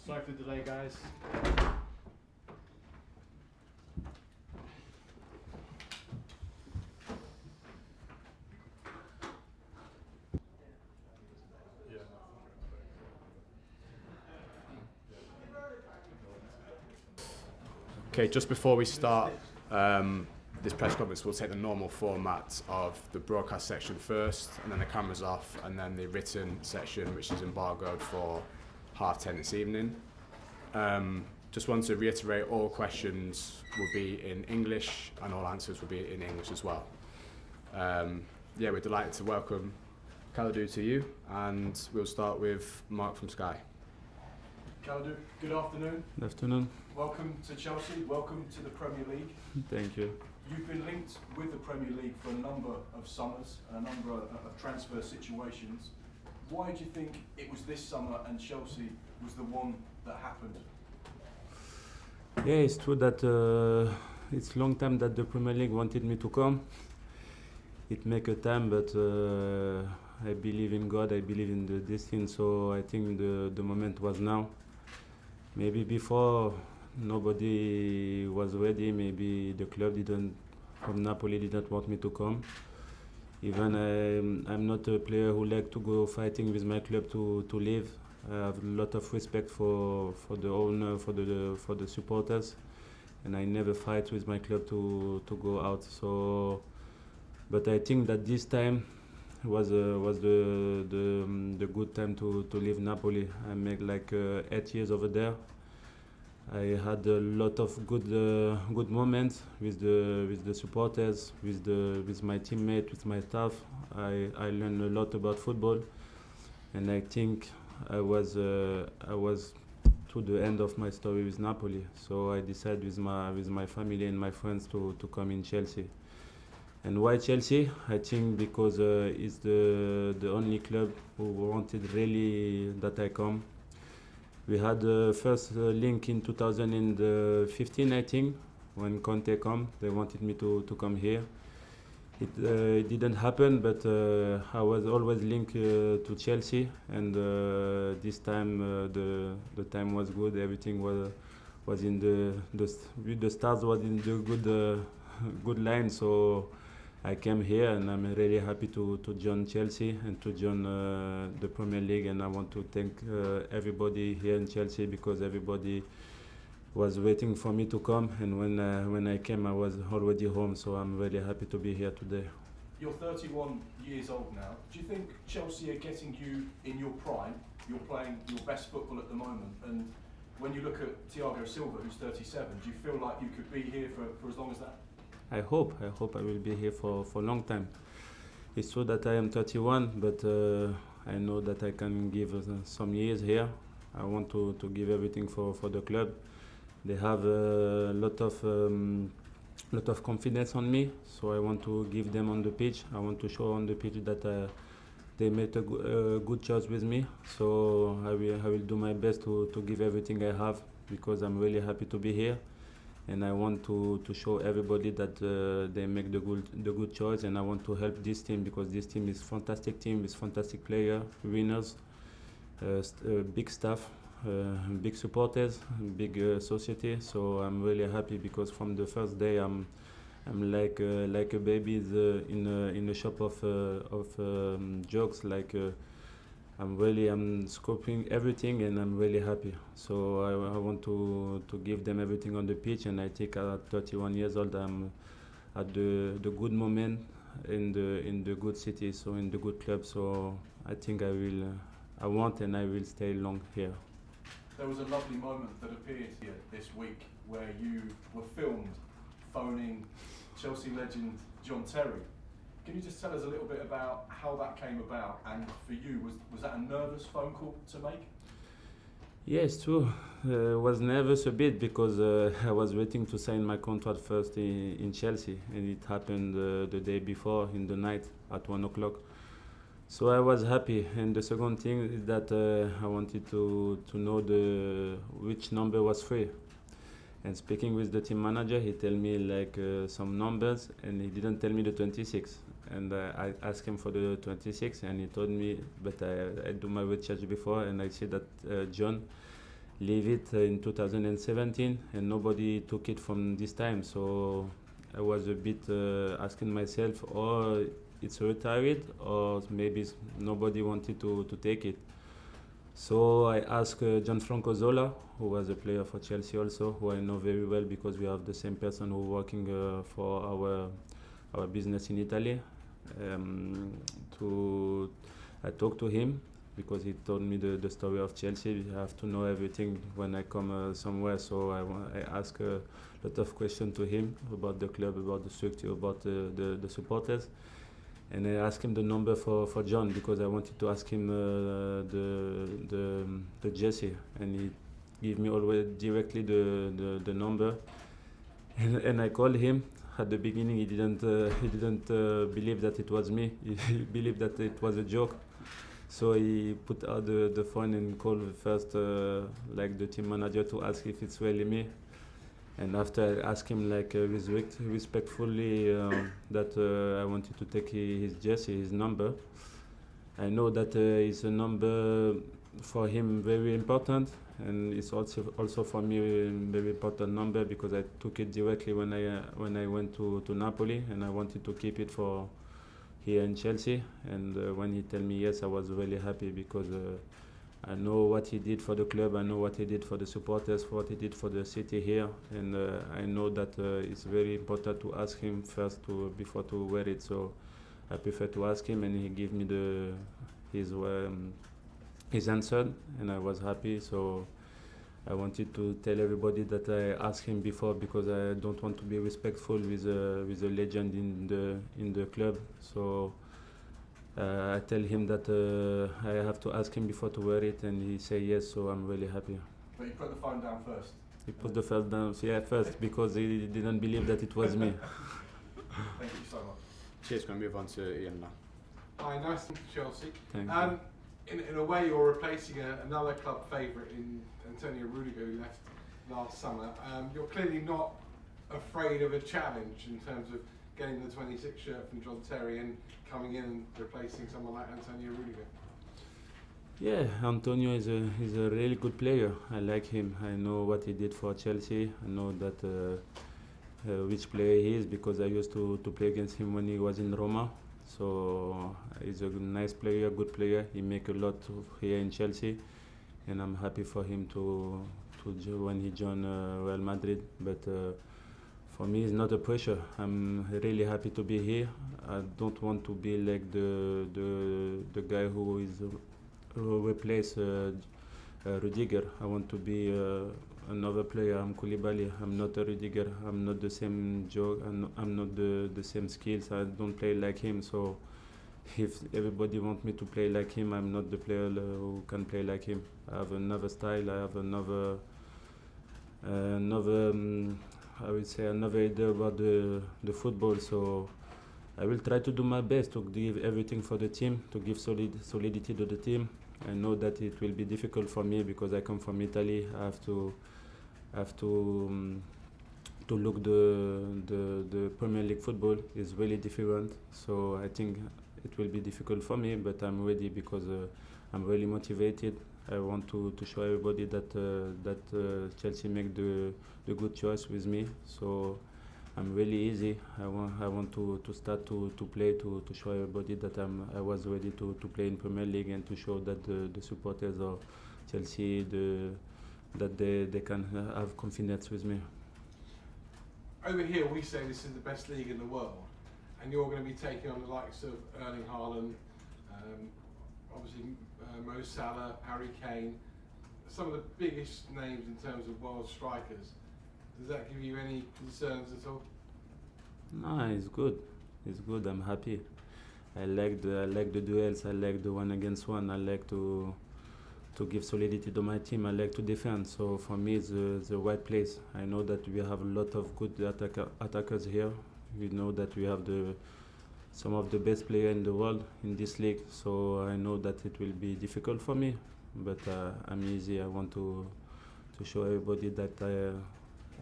Sorry for the delay, guys. Okay, just before we start this press conference, we'll take the normal format of the broadcast section first, and then the cameras off, and then the written section, which is embargoed for 10:30 this evening. Just want to reiterate, all questions will be in English, and all answers will be in English as well. We're delighted to welcome Kalidou to you, and we'll start with Mark from Sky. Kalidou, good afternoon. Good afternoon. Welcome to Chelsea, welcome to the Premier League. Thank you. You've been linked with the Premier League for a number of summers, a number of transfer situations. Why do you think it was this summer and Chelsea was the one that happened? Yeah, it's true that it's long time that the Premier League wanted me to come. It make a time, but I believe in God, I believe in the destiny, so I think the moment was now. Maybe before nobody was ready, maybe the club from Napoli didn't want me to come. Even I'm not a player who like to go fighting with my club to leave. I have a lot of respect for the owner, for the supporters, and I never fight with my club to go out. So, but I think that this time was the good time to leave Napoli. I made like 8 years over there. I had a lot of good moments with the supporters, with my teammates, with my staff. I learned a lot about football, and I think I was to the end of my story with Napoli. So I decided with my family and my friends to come in Chelsea. And why Chelsea? I think because it's the only club who wanted really that I come. We had the first link in 2015, I think, when Conte come. They wanted me to come here. It didn't happen, but I was always linked to Chelsea, and this time the time was good. Everything was in the stars was in the good line. So I came here, and I'm really happy to join Chelsea and to join the Premier League. And I want to thank everybody here in Chelsea, because everybody was waiting for me to come. And when I came, I was already home. So I'm really happy to be here today. You're 31 years old now. Do you think Chelsea are getting you in your prime? You're playing your best football at the moment. And when you look at Thiago Silva, who's 37, do you feel like you could be here for as long as that? I hope I will be here for a long time. It's true that I am 31, but I know that I can give some years here. I want to give everything for the club. They have a lot of confidence on me, so I want to give them on the pitch. I want to show on the pitch that they made a good choice with me. So I will do my best to give everything I have, because I'm really happy to be here. And I want to show everybody that they make the good choice, and I want to help this team, because this team is fantastic team, with fantastic player, winners, big staff, big supporters, big society. So I'm really happy, because from the first day I'm like a baby in a shop of jokes. I'm scoping everything, and I'm really happy. So I want to give them everything on the pitch, and I think at 31 years old I'm at the good moment in the good city, so in the good club. So I think I want and I will stay long here. There was a lovely moment that appeared here this week where you were filmed phoning Chelsea legend John Terry. Can you just tell us a little bit about how that came about, and for you, was that a nervous phone call to make? Yes, true. I was nervous a bit, because I was waiting to sign my contract first in Chelsea, and it happened the day before in the night at 1 o'clock. So I was happy. And the second thing is that I wanted to know which number was free. And speaking with the team manager, he told me some numbers, and he didn't tell me the 26. And I asked him for the 26, and he told me, but I do my research before, and I see that John, leave it in 2017, and nobody took it from this time. So I was a bit asking myself, or it's retired, or maybe nobody wanted to take it. So I asked Gianfranco Zola, who was a player for Chelsea also, who I know very well because we have the same person who working for our business in Italy. To I talked to him because he told me the story of Chelsea. You have to know everything when I come somewhere. So I asked a lot of questions to him about the club, about the structure, about the supporters. And I asked him the number for John because I wanted to ask him the jersey, and he gave me always directly the number. And I called him. At the beginning, he didn't believe that it was me. He believed that it was a joke. So he put out the phone and called first like the team manager to ask if it's really me. And after I asked him like respectfully that I wanted to take his jersey, his number. I know that it's a number for him very important, and it's also for me a very important number because I took it directly when I went to Napoli, and I wanted to keep it for here in Chelsea. And when he told me yes, I was really happy because I know what he did for the club, I know what he did for the supporters, what he did for the city here, and I know that it's very important to ask him first before to wear it. So I prefer to ask him, and he gave me his answer, and I was happy. So I wanted to tell everybody that I asked him before because I don't want to be respectful with a legend in the club. So I tell him that I have to ask him before to wear it, and he say yes. So I'm really happy. But you put the phone down first. He put the phone down, first because he didn't believe that it was me. Thank you so much. Cheers, going to move on to Ian now. Hi, nice to meet you, Chelsea. Thank you. In a way, you're replacing another club favourite in Antonio Rudiger, who left last summer. You're clearly not afraid of a challenge in terms of getting the 26 shirt from John Terry and coming in and replacing someone like Antonio Rudiger. Yeah, Antonio is a really good player. I like him. I know what he did for Chelsea. I know that which player he is because I used to play against him when he was in Roma. So he's a nice player, good player. He make a lot here in Chelsea, and I'm happy for him to when he joined Real Madrid. But for me, it's not a pressure. I'm really happy to be here. I don't want to be like the guy who replace Rudiger. I want to be another player. I'm Koulibaly. I'm not a Rudiger. I'm not the same joke. I'm not the same skills. I don't play like him. So if everybody wants me to play like him, I'm not the player who can play like him. I have another style. I have another I would say another idea about the football. So I will try to do my best to give everything for the team, to give solidity to the team. I know that it will be difficult for me because I come from Italy. I have to look the Premier League football is really different. So I think it will be difficult for me, but I'm ready because I'm really motivated. I want to show everybody that Chelsea make the good choice with me. So I'm really easy. I want to start to play to show everybody that I was ready to play in Premier League and to show that the supporters of Chelsea that they can have confidence with me. Over here, we say this is the best league in the world, and you're going to be taking on the likes of Erling Haaland, obviously Mo Salah, Harry Kane, some of the biggest names in terms of world strikers. Does that give you any concerns at all? No, it's good. It's good. I'm happy. I like the duels. I like the one against one. I like to give solidity to my team. I like to defend. So for me, it's the right place. I know that we have a lot of good attackers here. We know that we have some of the best players in the world in this league. So I know that it will be difficult for me, but I'm easy. I want to show everybody that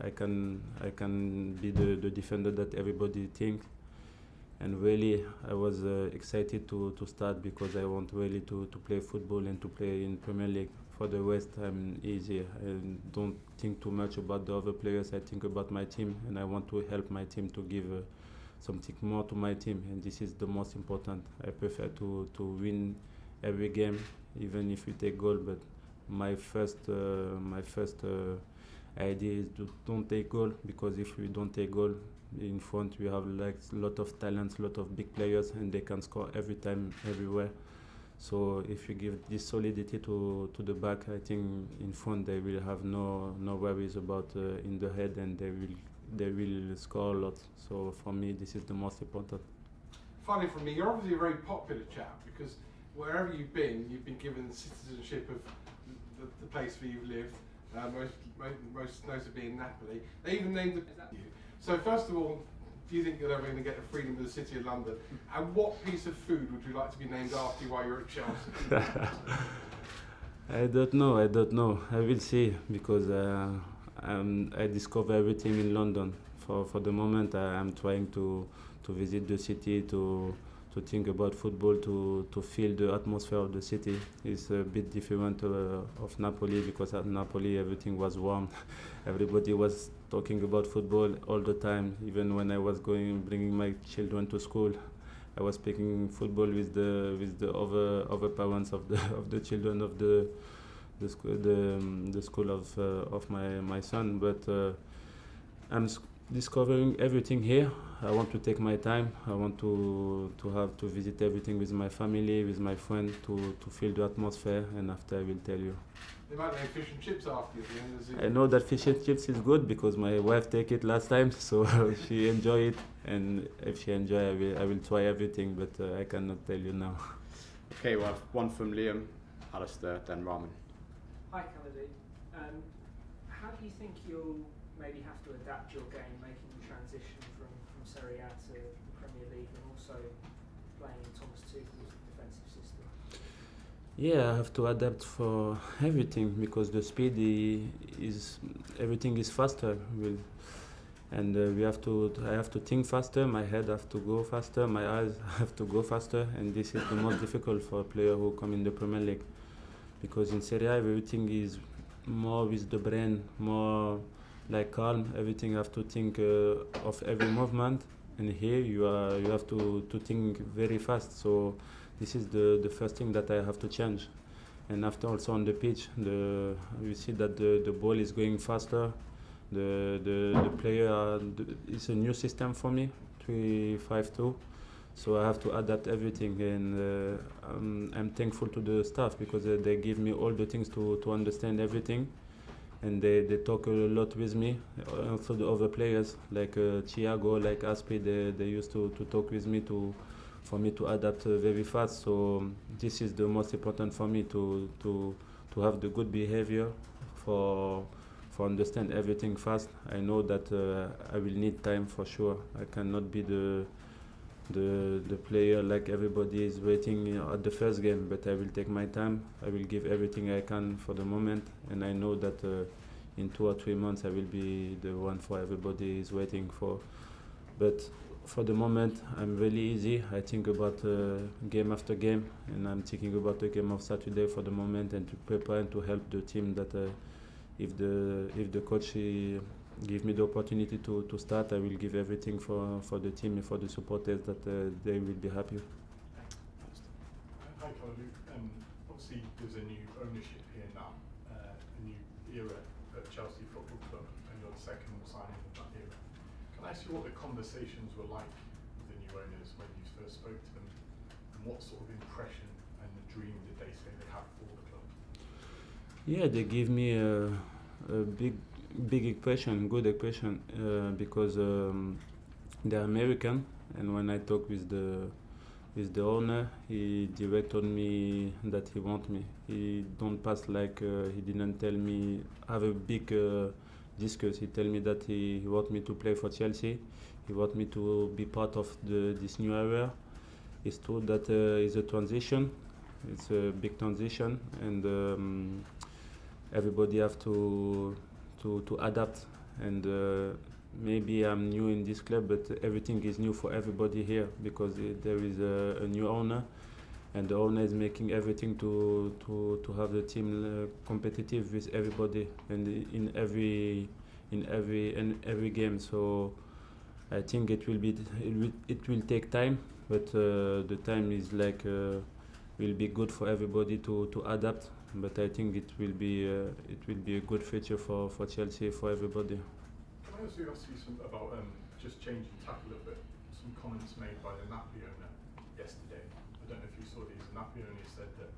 I can be the defender that everybody thinks, and really I was excited to start because I want really to play football and to play in Premier League. For the rest, I'm easy. I don't think too much about the other players. I think about my team, and I want to help my team to give something more to my team, and this is the most important. I prefer to win every game, even if we take goal. But my first idea is to don't take goal, because if we don't take goal in front, we have like a lot of talents, a lot of big players, and they can score every time, everywhere. So if you give this solidity to the back, I think in front they will have no worries about in the head, and they will score a lot. So for me, this is the most important. Finally, from me, you're obviously a very popular chap, because wherever you've been given citizenship of the place where you've lived. Most notably in Napoli. They even named it you. So first of all, do you think you're ever going to get the freedom of the City of London? And what piece of food would you like to be named after you while you're at Chelsea? I don't know. I will see, because I discover everything in London. For the moment, I'm trying to visit the city, to think about football, to feel the atmosphere of the city. It's a bit different of Napoli, because at Napoli everything was warm. Everybody was talking about football all the time. Even when I was bringing my children to school, I was speaking football with the other parents of the children of the school of my son. But I'm discovering everything here. I want to take my time. I want to visit everything with my family, with my friends, to feel the atmosphere, and after I will tell you. They might name fish and chips after you at the end of the season. I know that fish and chips is good, because my wife take it last time, so she enjoy it, and if she enjoy, I will try everything, but I cannot tell you now. Okay, we'll have one from Liam, Alistair, then Raman. Hi, Kalidou. How do you think you'll maybe have to adapt your game, making the transition from Serie A to the Premier League, and also playing in Thomas Tuchel's defensive system? Yeah, I have to adapt for everything, because the speed everything is faster. And I have to think faster. My head have to go faster. My eyes have to go faster, and this is the most difficult for a player who come in the Premier League, because in Serie A everything is more with the brain, more like calm. Everything have to think of every movement, and here you have to think very fast. So this is the first thing that I have to change. And after, also on the pitch, you see that the ball is going faster. The player it's a new system for me, 3-5-2. So I have to adapt everything, and I'm thankful to the staff, because they give me all the things to understand everything, and they talk a lot with me. Also the other players like Thiago, like Aspi, they used to talk with me for me to adapt very fast. So this is the most important for me, to have the good behavior for understand everything fast. I know that I will need time for sure. I cannot be the player like everybody is waiting at the first game, but I will take my time. I will give everything I can for the moment, and I know that in 2 or 3 months I will be the one for everybody is waiting for. But for the moment, I'm really easy. I think about game after game, and I'm thinking about the game of Saturday for the moment, and to prepare and to help the team. That if the coach give me the opportunity to start, I will give everything for the team and for the supporters, that they will be happy. Hi, Kalidou. Obviously, there's a new ownership here now, a new era at Chelsea Football Club, and you're the second signing of that era. Can I ask you what the conversations were like with the new owners when you first spoke to them, and what sort of impression and the dream did they say they had for the club? Yeah, they give me a big impression, good impression, because they're American, and when I talk with the owner, he direct told me that he want me. He don't pass like he didn't tell me have a big discuss. He tell me that he want me to play for Chelsea. He want me to be part of this new era. It's true that it's a transition. It's a big transition, and everybody have to adapt, and maybe I'm new in this club, but everything is new for everybody here because there is a new owner, and the owner is making everything to have the team competitive with everybody and in every game. So I think it will take time, but the time is like will be good for everybody to adapt. But I think it will be a good future for Chelsea, for everybody. Can I also ask you about just changing tack a little bit? Some comments made by the Napoli owner yesterday. I don't know if you saw these. The Napoli owner said that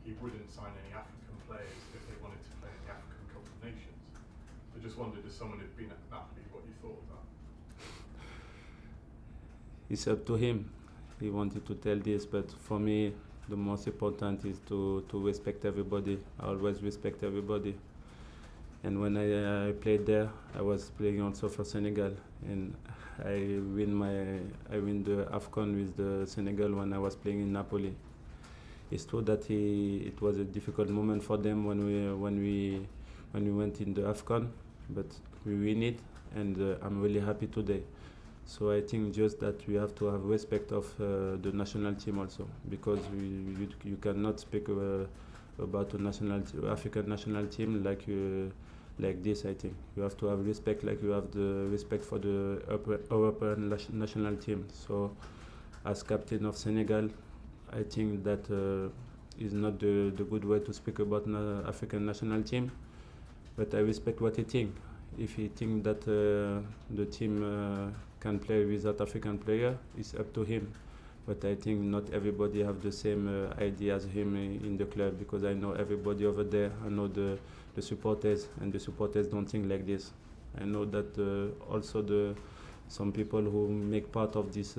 he wouldn't sign any African players if they wanted to play in the African Cup of Nations. I just wondered, as someone who'd been at Napoli, what you thought of that. It's up to him. He wanted to tell this, but for me, the most important is to respect everybody. I always respect everybody. And when I played there, I was playing also for Senegal, and I win the AFCON with the Senegal when I was playing in Napoli. It's true that it was a difficult moment for them when we went in the AFCON, but we win it, and I'm really happy today. So I think just that we have to have respect of the national team also, because you cannot speak about a African national team like this. I think you have to have respect, like you have the respect for the European national team. So as captain of Senegal, I think that is not the good way to speak about African national team, but I respect what he think. If he think that the team can play without African player, it's up to him. But I think not everybody have the same idea as him in the club, because I know everybody over there. I know the supporters, and the supporters don't think like this. I know that also some people who make part of this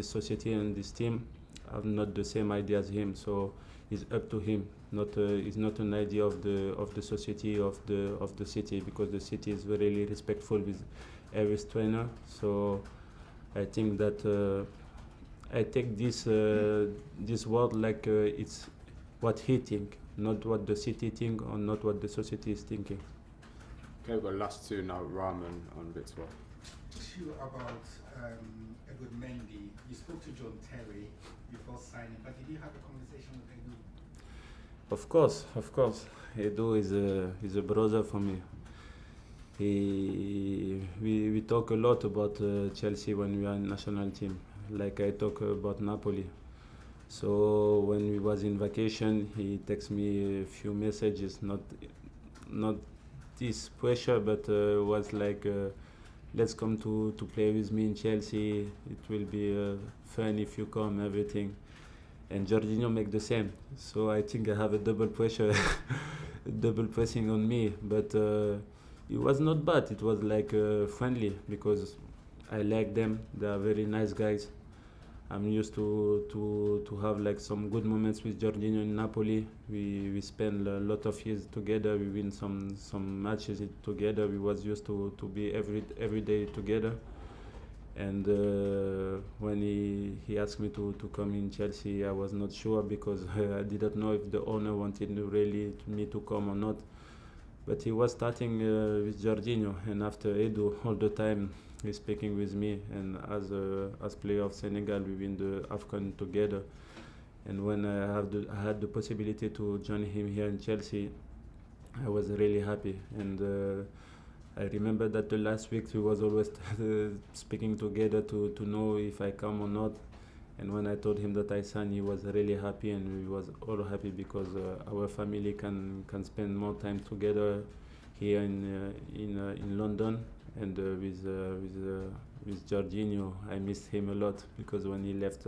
society and this team have not the same idea as him. So it's up to him. It's not an idea of the society of the city, because the city is really respectful with every trainer. So I think that I take this word like it's what he think, not what the city think, or not what the society is thinking. Okay, we've got last two now, Rahman and Victor. Issue about Edou Mendy. You spoke to John Terry before signing, but did you have a conversation with Edou? Of course. Edou is a brother for me. We talk a lot about Chelsea when we are in national team, like I talk about Napoli. So when we was in vacation, he texts me a few messages, not this pressure, but was like, let's come to play with me in Chelsea. It will be fun if you come, everything. And Jorginho make the same. So I think I have a double pressure, double pressing on me. But it was not bad. It was like friendly, because I like them. They are very nice guys. I'm used to have like some good moments with Jorginho in Napoli. We spend a lot of years together. We win some matches together. We was used to be every day together. And when he asked me to come in Chelsea, I was not sure, because I didn't know if the owner wanted me to come or not. But he was starting with Jorginho, and after Edou, all the time he's speaking with me. And as player of Senegal, we win the AFCON together. And when I had the possibility to join him here in Chelsea, I was really happy. And I remember that the last weeks we was always speaking together to know if I come or not. And when I told him that I signed, he was really happy, and we was all happy, because our family can spend more time together here in London. And with Jorginho, I missed him a lot, because when he left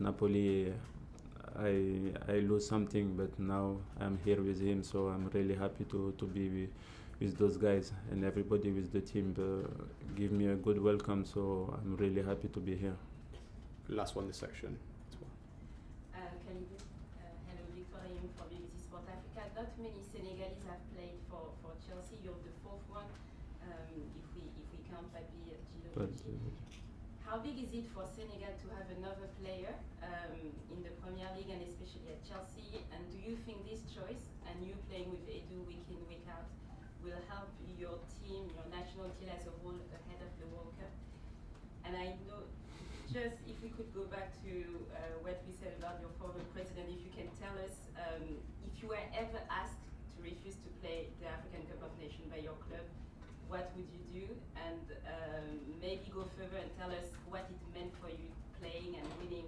Napoli, I lose something. But now I'm here with him, so I'm really happy to be with those guys, and everybody with the team give me a good welcome. So I'm really happy to be here. Last one this section. Kalidou, hello, Victorine for BBC Sport Africa. Not many Senegalese have played for Chelsea. You're the fourth one, if we count Papi Gilo. How big is it for Senegal to have another player in the Premier League, and especially at Chelsea? And do you think this choice, and you playing with Edou week in, week out, will help your team, your national team as a whole ahead of the World Cup. And I know, just if we could go back to what we said about your former president, if you can tell us if you were ever asked to refuse to play the African Cup of Nations by your club, what would you do? And maybe go further and tell us what it meant for you playing and winning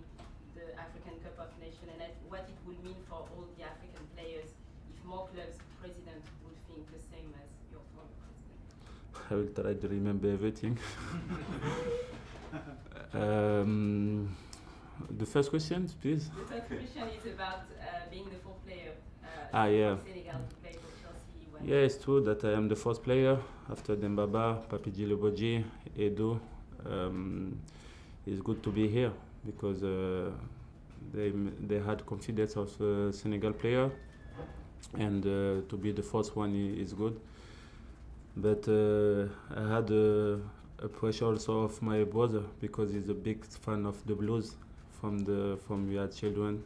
the African Cup of Nations, and what it would mean for all the African players if more clubs' president would think the same as your former president. I will try to remember everything. The first question, please. The first question is about being the fourth player Yeah. from Senegal to play for Chelsea. Yeah, it's true that I am the first player after Dembaba, Papi Djilobodji, Edou. It's good to be here because they had confidence of Senegal player, and to be the first one is good. But I had a pressure also of my brother because he's a big fan of the blues from we had children,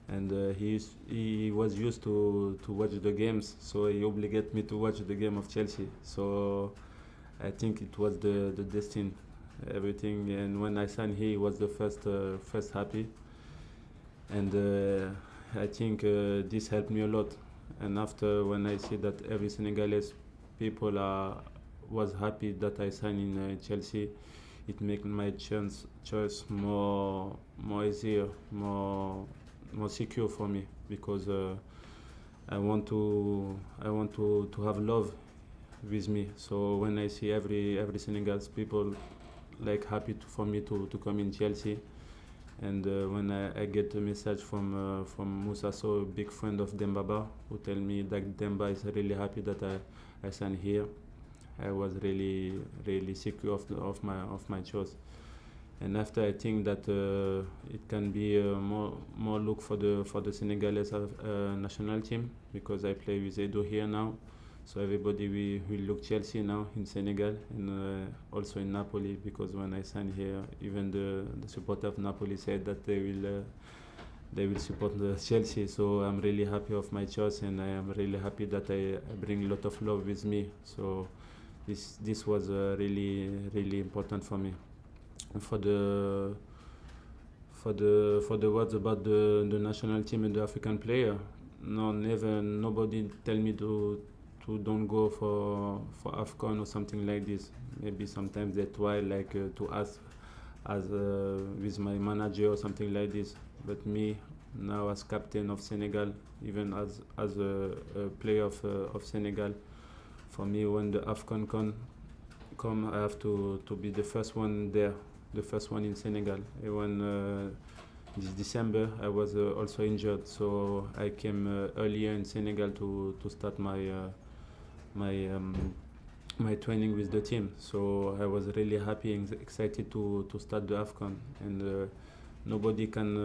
and he was used to watch the games, so he obligated me to watch the game of Chelsea. So I think it was the destiny, everything. And when I signed here, he was the first happy, and I think this helped me a lot. And after, when I see that every Senegalese people was happy that I signed in Chelsea, it made my choice more easier, more secure for me, because I want to have love with me. So when I see every Senegalese people like happy for me to come in Chelsea, and when I get a message from Moussa Sow, a big friend of Dembaba, who tell me that Demba is really happy that I signed here, I was really secure of my choice. And after, I think that it can be more look for the Senegalese national team, because I play with Edou here now. So everybody will look Chelsea now in Senegal, and also in Napoli, because when I signed here, even the supporter of Napoli said that they will support the Chelsea. So I'm really happy of my choice, and I am really happy that I bring a lot of love with me. So this was really important for me. And for the words about the national team and the African player, nobody tell me to don't go for AFCON or something like this. Maybe sometimes they try to ask as with my manager or something like this. But me now, as captain of Senegal, even as a player of Senegal, for me, when the AFCON come, I have to be the first one there, the first one in Senegal. And when this December I was also injured, so I came earlier in Senegal to start my training with the team. So I was really happy and excited to start the AFCON, and nobody can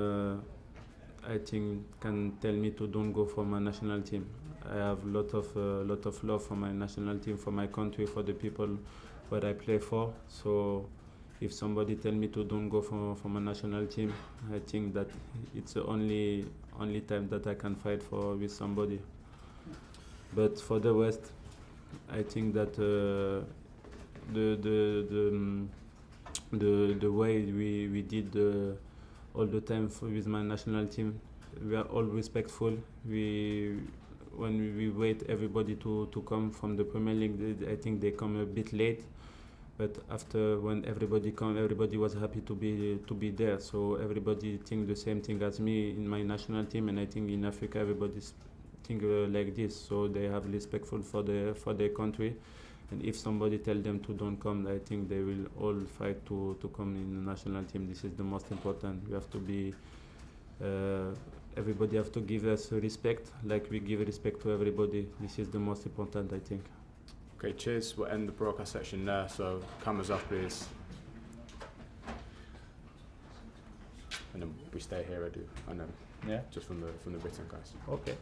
I think can tell me to don't go for my national team. I have lot of love for my national team, for my country, for the people where I play for. So if somebody tell me to don't go for my national team, I think that it's the only time that I can fight with somebody. But for the rest, I think that the way we did all the time with my national team, we are all respectful. When we wait everybody to come from the Premier League, I think they come a bit late. But after, when everybody come, everybody was happy to be there. So everybody think the same thing as me in my national team, and I think in Africa everybody think like this. So they have respectful for their country, and if somebody tell them to don't come, I think they will all fight to come in the national team. This is the most important. We have to be. Everybody have to give us respect, like we give respect to everybody. This is the most important, I think. Okay, cheers. We'll end the broadcast section there. So cameras off, please. And then we stay here, Edou, and then just from the written guys. Okay.